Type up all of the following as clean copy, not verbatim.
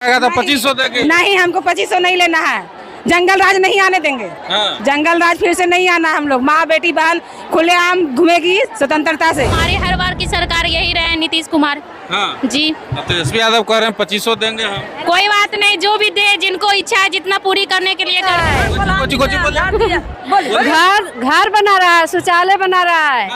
तो 2500 देंगे। नहीं, हमको 2500 नहीं लेना है। जंगल राज नहीं आने देंगे। हाँ। जंगल राज फिर से नहीं आना। हम लोग माँ बेटी बहन खुलेआम घूमेगी स्वतंत्रता से। हमारे हर बार की सरकार यही रहे, नीतीश कुमार। हाँ। जी। अब तेजस्वी यादव कह रहे हैं 2500 देंगे हम। कोई बात नहीं, जो भी दे, जिनको इच्छा है जितना पूरी करने के लिए घर बना रहा है, शौचालय बना रहा है,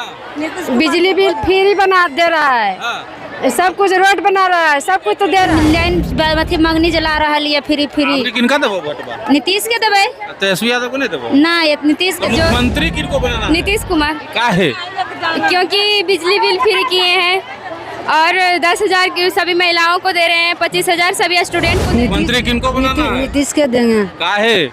बिजली बिल फ्री बना दे रहा है, सब कुछ रोड बना रहा है, सब कुछ तो दे रहा है। लाइन मंगनी जला रहा है फ्री फ्री। किनका देबो वोट बा? नीतीश के देवे तेजस्वी यादव को नहीं देबो ना, ये नीतीश के। जो मुख्यमंत्री किनको बनाना? नीतीश कुमार। का है? क्योंकि बिजली बिल फ्री किए हैं और 10,000 की सभी महिलाओं को दे रहे हैं, 25,000 सभी स्टूडेंट को। मुख्यमंत्री किनको बनाना है? नीतीश के देंगे। का है?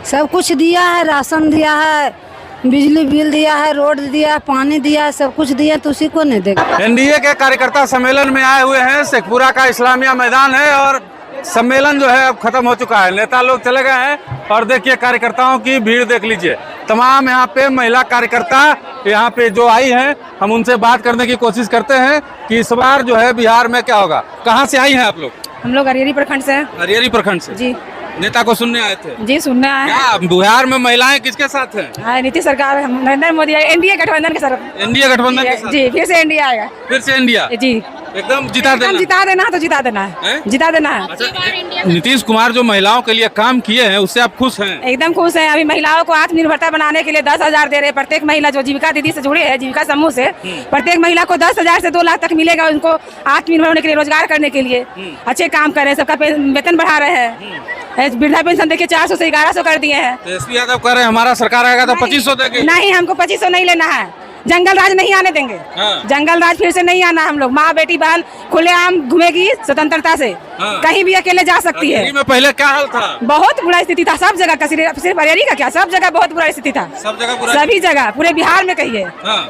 सब कुछ दिया है, राशन दिया है, बिजली बिल दिया है, रोड दिया है, पानी दिया है, सब कुछ दिया है, तो उसी को नहीं देगा। एनडीए के कार्यकर्ता सम्मेलन में आए हुए हैं। शेखपुरा का इस्लामिया मैदान है और सम्मेलन जो है अब खत्म हो चुका है। नेता लोग चले गए हैं और देखिए कार्यकर्ताओं की भीड़ देख लीजिए। तमाम यहाँ पे महिला कार्यकर्ता यहाँ पे जो आई हैं, हम उनसे बात करने की कोशिश करते हैं कि इस बार जो है बिहार में क्या होगा। कहाँ से आई हैं आप लोग? हम लोग अरियरी प्रखंड से। हरियारी प्रखंड से? जी। नेता को सुनने आए थे? जी, सुनने आए हैं। क्या बिहार में महिलाएं किसके साथ हैं? नीतीश सरकार, नरेंद्र मोदी, एनडीए गठबंधन के सर। एनडीए गठबंधन के साथ? जी, फिर से एनडीए आएगा। फिर से इंडिया? जी, एकदम जिता देना। जिता देना है तो जिता देना है, हैं? जिता देना है। अच्छा, नीतीश कुमार जो महिलाओं के लिए काम किए हैं उससे आप खुश हैं? एकदम खुश है। अभी महिलाओं को आत्मनिर्भरता बनाने के लिए 10,000 दे रहे हैं। प्रत्येक महिला जो जीविका दीदी से जुड़े हैं, जीविका समूह से, प्रत्येक महिला को 10,000 से 2 लाख तक मिलेगा उनको आत्मनिर्भर होने के लिए, रोजगार करने के लिए। अच्छे काम कर रहे हैं, सबका वेतन बढ़ा रहे हैं। वृद्धा पेंशन देखिए 400 से 1100 कर दिए हैं। तेजस्वी यादव कह रहे हैं हमारा सरकार आएगा तो 2500 देंगे। नहीं, हमको 2500 नहीं लेना है। जंगल राज नहीं आने देंगे। हाँ। जंगल राज फिर से नहीं आना। हम लोग माँ बेटी बहन खुलेआम घूमेगी स्वतंत्रता से। हाँ। कहीं भी अकेले जा सकती है। दिल्ली में पहले क्या हाल था? बहुत बुरा स्थिति था सब जगह का, सिर्फ अरियरी का क्या, सब जगह बहुत बुरा स्थिति था। सब जगह बुरा? सभी जगह, पूरे बिहार में कहिए।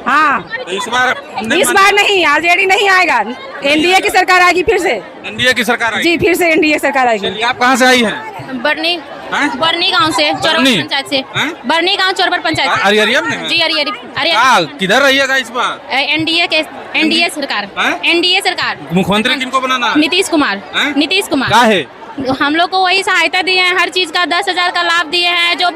हाँ। तो इस बार नहीं, आरजेडी नहीं आएगा। एनडीए की सरकार आएगी फिर से। एनडीए की सरकार आएगी? जी, फिर से एनडीए सरकार आएगी। चलिए, आप कहाँ से आई हैं? बर्नी गांव से, चोरबर बरनी? पंचायत से। हैं? बर्नी गांव, चोरबर पंचायत से। अरियरिया में हैं? जी, अरियरी। किधर रहिएगा इस बार? एनडीए सरकार। हैं? एनडीए सरकार। मुख्यमंत्री किनको बनाना है? नीतीश कुमार। हैं? नीतीश कुमार। का है? हम लोग को वही सहायता दिए हैं, हर चीज का 10,000 का लाभ दिए हैं, जो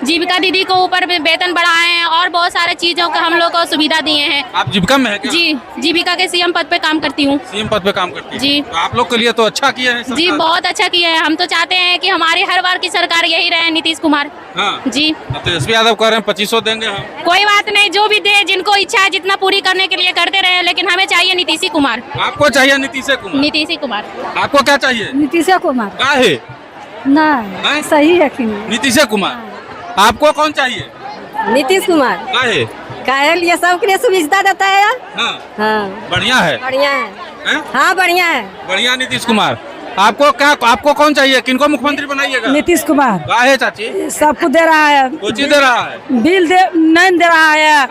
जीविका दीदी को ऊपर वेतन बढ़ाए हैं और बहुत सारे चीजों का हम लोग को सुविधा दिए हैं। आप जीविका में है क्या? जी, जीविका के सीएम पद पे काम करती हूँ। सीएम पद पे काम करती है? जी। तो आप लोग के लिए तो अच्छा किया है सरकार। जी, बहुत अच्छा किया है। हम तो चाहते हैं कि हमारी हर बार की सरकार यही रहे, नीतीश कुमार। हाँ। जी। अब तेजस्वी यादव कह रहे हैं 2500 देंगे हम। कोई बात नहीं, जो भी दे, जिनको इच्छा है जितना पूरी करने के लिए करते रहे, लेकिन हमें चाहिए नीतीश कुमार। आपको चाहिए नीतीश कुमार? नीतीश कुमार। आपको क्या चाहिए? नीतीश कुमार। का है? ना, हैं? सही है कि नीतीश कुमार। आपको कौन चाहिए? नीतीश कुमार का है? काहे लिए सबके लिए सुविधा देता है। हाँ। हाँ, बढ़िया है। बढ़िया है। हैं? हाँ, बढ़िया है। बढ़िया नीतीश कुमार। आपको कौन चाहिए? किनको मुख्यमंत्री बनाइएगा? नीतीश कुमार का है चाची? सबको दे रहा है। कुछ दे रहा है? बिल नहीं दे रहा है,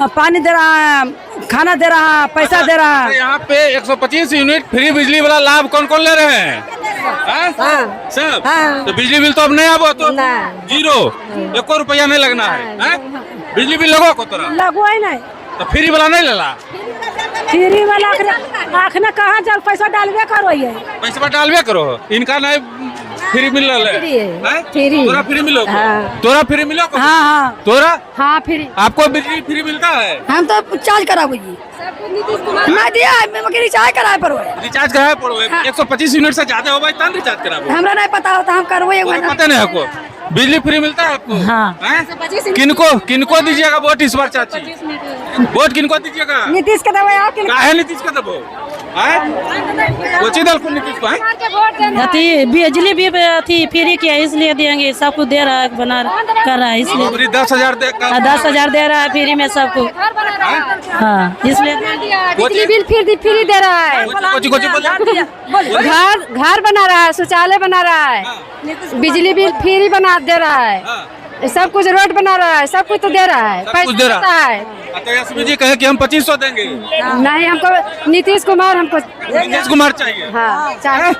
पानी दे रहा है, खाना दे रहा है, पैसा दे रहा है। यहाँ पे 125 यूनिट फ्री बिजली वाला लाभ कौन कौन ले रहे हैं? हैं? हाँ। सब? हाँ। तो बिजली बिल तो अब नहीं आबो तो? ना। 0, 1 रुपया नहीं लगना है। हैं? बिजली बिल लगो को तोरा? लगो ही नहीं। तो फ्री वाला नहीं लेला? फ्री वाला आखना कहाँ जब पैसा डालबे करो ये। पैसा डालबे करो, इनका नहीं फ्री मिल रहा है। हैं? फ्री। तोरा फ्री मिलो? हाँ। तोरा फ्री मिलो? हाँ हाँ तोरा? हाँ, फ्री। आपको बिजली फ्री मिलता है? हम तो चार्ज कराबो जी। मैं दिया मगर रिचार्ज कराए पर रिचार्ज कराए पड़ो? 125 यूनिट से ज्यादा हो भाई तब रिचार्ज कराबो। हमरा नहीं पता होता, हम करबो एक महीना। पता नहीं आपको बिजली फ्री मिलता है आपको? हाँ। हैं? किनको दीजिएगा वोट इस बार चाची? वोट किनको दीजिएगा? नीतीश के दबाए आओ कि काहे नीतीश का दबो? कोची दल को नीतीश को? अथी बिजली भी अथी फ्री किया इसलिए देंगे, सब कुछ दे रहा है, कर रहा है इसलिए। अबरी 10,000 दे 10,000 दे रहा है फ्री में सबको। हाँ, इसलिए बिजली बिल फ्री दे रहा है। कोची बोले? घर बना रहा है, शौचालय बना रहा है, बिजली बिल फ्री बना दे रहा है, सब कुछ रोड बना रहा है, सब कुछ तो दे रहा है, सब कुछ दे रहा है। तेजस्वी जी कहे कि हम 2500 देंगे। नहीं, हमको नीतीश कुमार, हमको नीतीश कुमार चाहिए। हाँ चाहिए।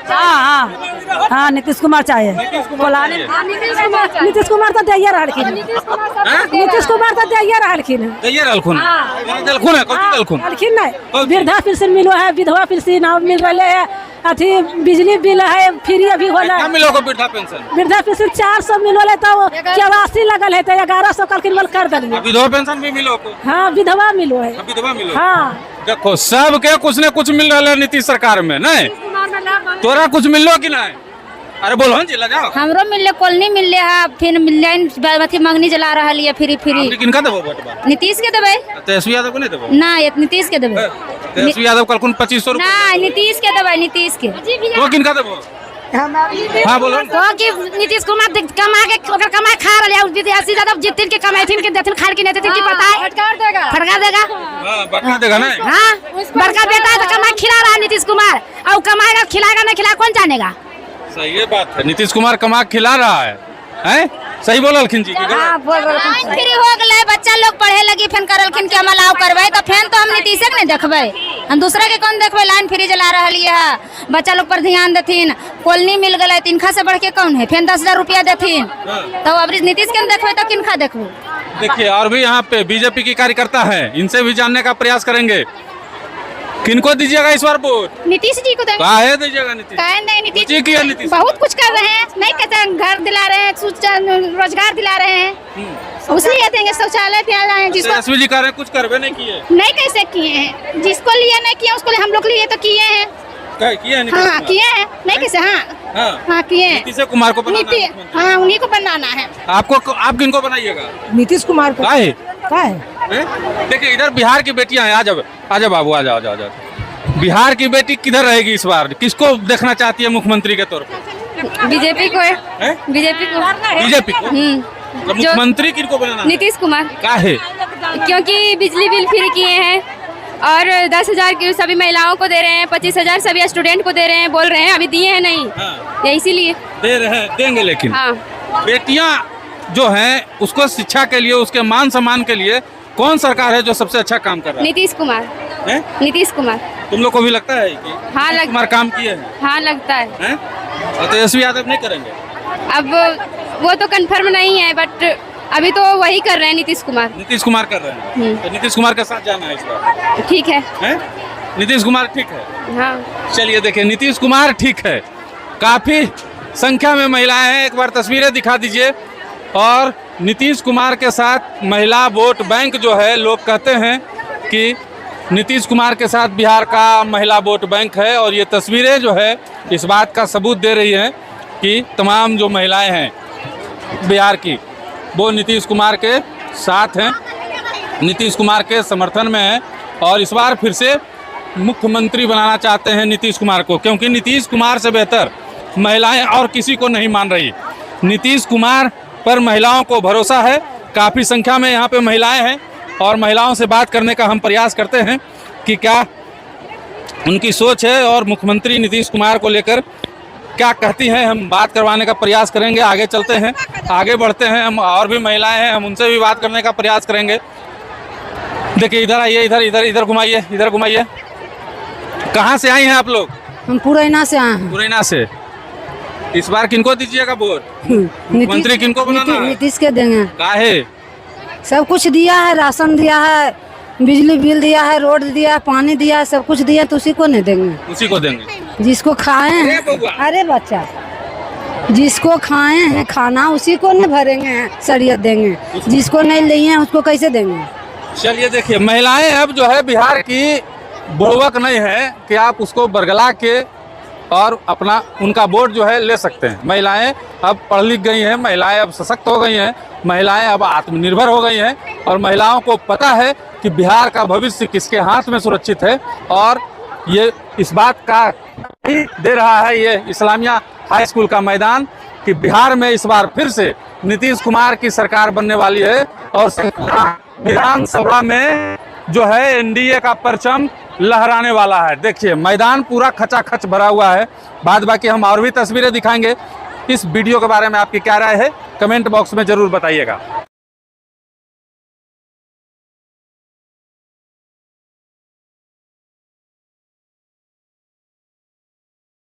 हाँ नीतीश कुमार चाहिए। नीतीश कुमार चाहिए। नीतीश कुमार तो दैया रहलखिन। नीतीश कुमार तो दैया रहलखिन। दैया रहलखुन दलखुन है, कौन दलखुन रहलखिन नहीं, वृद्धा पेंशन मिलो है, विधवा पेंशन मिल रहे है, अथी बिजली बिल है फ्री अभी होला। क्या मिलोगे वृद्धा पेंशन? वृद्धा पेंशन 400 मिलो है तो 84 लगल है तो 1100 कल कर दिलिए। विधवा पेंशन भी मिलो को? हाँ विधवा मिलो है। विधवा मिलो। हाँ देखो सबके कुछ न कुछ मिल रहा है नीतीश सरकार में, नहीं तोरा कुछ मिलो कि नहीं? अरे बोलो जी, लगा हमरो मिलले कॉलोनी मिलले है, फिर मिलले अथी मंगनी जला रहा है फ्री फ्री। किनका देबो वोट? नीतीश के देबै। तेजस्वी यादव को नहीं देबो? ना नीतीश के देबै। तेजस्वी यादव कल 2500 रुपए। ना नीतीश के देबै, नीतीश के। तो किनका देबो? हाँ बोलो। तो कि नीतीश कुमार कमा के ओकर कमाई खा रहा है, विदेशी यादव जितिन के कमाईथिन के देथिन खाल के नहीं देथिन की पता है? फटकार देगा। हां बता देगा ना। हाँ बड़का बेटा है तो कमाई खिला रहा है नीतीश कुमार, और कमाएगा खिलाएगा नहीं खिला कौन जानेगा? सही है बात है, नीतीश कुमार कमा खिला रहा है, हैं? सही बोललखिन जी। हाँ बोल रहा फ्री हो गए, बच्चा लोग पढ़े लगी, फिर करलखिन के हम अलाउ करबै तो फिर तो हम नीतीश के नहीं देखबै, हम दूसरा के कौन देखबै? लाइन फ्री जला रही है, बच्चा लोग पर ध्यान देथिन, कॉलोनी मिल गए, तिनका से बढ़ के कौन है? फिर 10,000 रुपया देथिन, तो अब नीतीश के देखबै तो किनका देखबै? देखिए और भी यहाँ पे बीजेपी की कार्यकर्ता है, इनसे भी जानने का प्रयास करेंगे। किनको दीजिएगा इस बार वोट? नीतीश जी को देंगे। काहे दीजिएगा नीतीश? नहीं नीतीश जी किया नीतीश? बहुत कुछ कर रहे हैं, नहीं कहते हैं घर दिला रहे हैं, रोजगार दिला रहे हैं, उसलिए देंगे। शौचालय दिला रहे हैं जिसको। तेजस्वी जी कह रहे हैं कुछ करवे नहीं किए। नहीं कैसे किए हैं? जिसको लिए नहीं किए उसको हम लोग लिए तो किए हैं। किए हैं नीतीश हाँ कुमार? किए हैं, नहीं कैसे? हाँ हाँ किए हैं। नीतीश कुमार को बनाना है। हाँ उन्हीं को बनाना है। आपको आप किनको बनाइएगा? नीतीश कुमार को। काहे? काहे? देखिए इधर बिहार की बेटियां हैं, आ जाओ बाबू, आ जाओ। बिहार की बेटी किधर रहेगी इस बार? किसको देखना चाहती है मुख्यमंत्री के तौर पर? बीजेपी को है। बीजेपी को। बीजेपी को? तो मुख्यमंत्री किनको बनाना? नीतीश कुमार। काहे? क्योंकि बिजली बिल फ्री किए हैं और 10,000 की सभी महिलाओं को दे रहे हैं, 25,000 सभी स्टूडेंट को दे रहे हैं, बोल रहे हैं अभी दिए हैं नहीं। हाँ। ये इसीलिए दे रहे हैं, देंगे लेकिन। हाँ। बेटियां जो हैं उसको शिक्षा के लिए, उसके मान सम्मान के लिए कौन सरकार है जो सबसे अच्छा काम कर रहा है? नीतीश कुमार। हैं? नीतीश कुमार। तुम लोग को भी लगता है कि हाँ नीतीश कुमार काम किए हैं? हाँ लगता है। हैं? और तेजस्वी यादव नहीं करेंगे? अब वो तो कंफर्म नहीं है, बट अभी तो वही कर रहे हैं नीतीश कुमार। नीतीश कुमार कर रहे हैं, तो नीतीश कुमार के साथ जाना है इस बार। ठीक है। हैं? नीतीश कुमार ठीक है। हाँ चलिए देखिए नीतीश कुमार ठीक है, काफी संख्या में महिलाएं हैं, एक बार तस्वीरें दिखा दीजिए। और नीतीश कुमार के साथ महिला वोट बैंक जो है, लोग कहते हैं कि नीतीश कुमार के साथ बिहार का महिला वोट बैंक है, और ये तस्वीरें जो है इस बात का सबूत दे रही हैं कि तमाम जो महिलाएं हैं बिहार की वो नीतीश कुमार के साथ हैं, नीतीश कुमार के समर्थन में हैं, और इस बार फिर से मुख्यमंत्री बनाना चाहते हैं नीतीश कुमार को, क्योंकि नीतीश कुमार से बेहतर महिलाएं और किसी को नहीं मान रही। नीतीश कुमार पर महिलाओं को भरोसा है, काफ़ी संख्या में यहाँ पे महिलाएं हैं, और महिलाओं से बात करने का हम प्रयास करते हैं कि क्या उनकी सोच है और मुख्यमंत्री नीतीश कुमार को लेकर क्या कहती हैं। हम बात करवाने का प्रयास करेंगे, आगे चलते हैं, आगे बढ़ते हैं। हम और भी महिलाएं हैं, हम उनसे भी बात करने का प्रयास करेंगे। देखिए इधर आइए, इधर घुमाइए, इधर घुमाइए। कहाँ से आई हैं आप लोग? हम पुरैना से आए हैं। पुरैना से। इस बार किनको दीजिएगा वोट? मुख्यमंत्री किनको बनाना है? नीतीश के देंगे। काहे? सब कुछ दिया है, राशन दिया है, बिजली बिल दिया है, रोड दिया है, पानी दिया है, सब कुछ दिया, तो उसी को नहीं देंगे। उसी को देंगे जिसको खाए हैं। अरे बच्चा, जिसको खाए हैं खाना उसी को नहीं भरेंगे, सरियत देंगे। जिसको नहीं लिए हैं उसको कैसे देंगे? चलिए देखिए महिलाएं अब जो है बिहार की बुड़वक नहीं है कि आप उसको बरगला के और अपना उनका वोट जो है ले सकते हैं। महिलाएं अब पढ़ लिख गई हैं, महिलाएं अब सशक्त हो गई हैं, महिलाएं अब आत्मनिर्भर हो गई हैं, और महिलाओं को पता है कि बिहार का भविष्य किसके हाथ में सुरक्षित है। और ये इस बात का ही दे रहा है ये इस्लामिया हाई स्कूल का मैदान कि बिहार में इस बार फिर से नीतीश कुमार की सरकार बनने वाली है, और विधानसभा में जो है एनडीए का परचम लहराने वाला है। देखिए मैदान पूरा खचाखच भरा हुआ है। बाद बाकी हम और भी तस्वीरें दिखाएंगे। इस वीडियो के बारे में आपकी क्या राय है, कमेंट बॉक्स में जरूर बताइएगा।